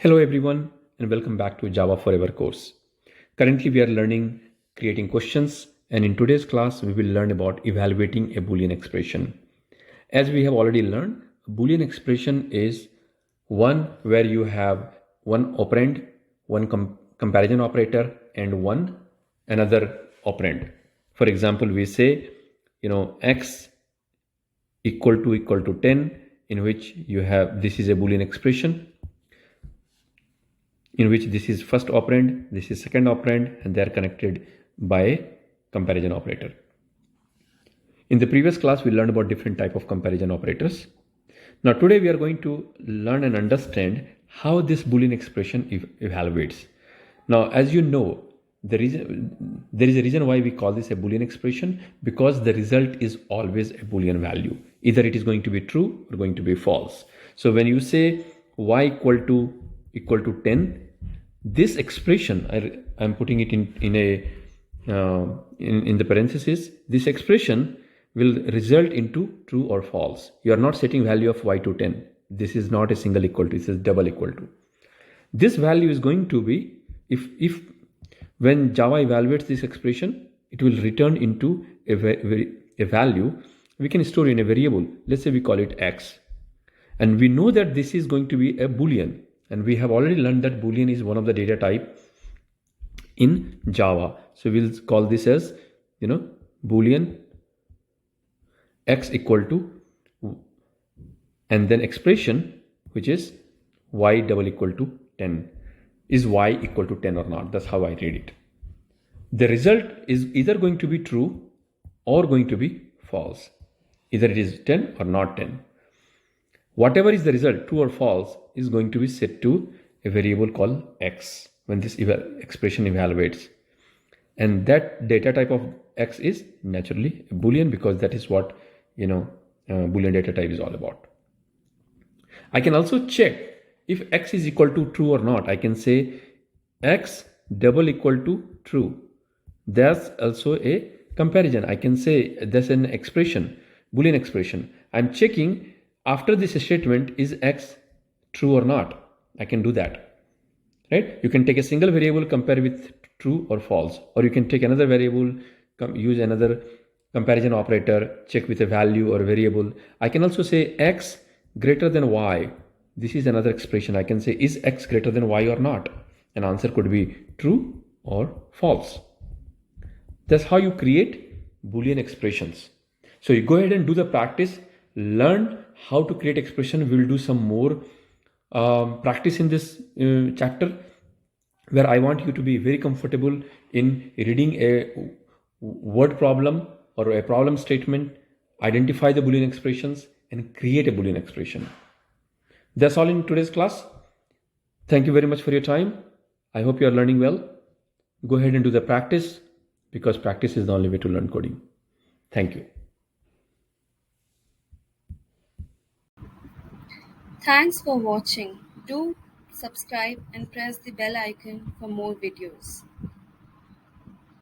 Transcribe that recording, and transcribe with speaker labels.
Speaker 1: Hello everyone and welcome back to Java Forever course. Currently we are learning creating questions, and in today's class we will learn about evaluating a Boolean expression. As we have already learned, a Boolean expression is one where you have one operand, one comparison operator, and one another operand. For example, we say x equal to 10, in which you have this is a Boolean expression in which this is first operand, this is second operand, and they are connected by a comparison operator. In the previous class, we learned about different type of comparison operators. Now today we are going to learn and understand how this Boolean expression evaluates. Now, as you know, there is a reason why we call this a Boolean expression, because the result is always a Boolean value. Either it is going to be true or going to be false. So when you say y equal to 10, this expression, I'm putting it in the parenthesis, this expression will result into true or false. You are not setting value of y to 10. This is not a single equal to, this is double equal to. This value is going to be, if when Java evaluates this expression, it will return into a value we can store in a variable. Let's say we call it x. And we know that this is going to be a Boolean. And we have already learned that Boolean is one of the data type in Java. So we'll call this as, Boolean x equal to, and then expression, which is y double equal to 10. Is y equal to 10 or not? That's how I read it. The result is either going to be true or going to be false. Either it is 10 or not 10. Whatever is the result, true or false, is going to be set to a variable called x when this expression evaluates. And that data type of x is naturally a Boolean, because that is what Boolean data type is all about. I can also check if x is equal to true or not. I can say x double equal to true. That's also a comparison. I can say that's an expression, Boolean expression. I'm checking after this statement, is x true or not? I can do that, right? You can take a single variable, compare with true or false, or you can take another variable, use another comparison operator, check with a value or a variable. I can also say x greater than y. This is another expression. I can say, is x greater than y or not? An answer could be true or false. That's how you create Boolean expressions. So you go ahead and do the practice, learn how to create expression. We'll do some more practice in this chapter, where I want you to be very comfortable in reading a word problem or a problem statement, identify the Boolean expressions, and create a Boolean expression. That's all in today's class. Thank you very much for your time. I hope you are learning well. Go ahead and do the practice, because practice is the only way to learn coding. Thank you.
Speaker 2: Thanks for watching. Do subscribe and press the bell icon for more videos.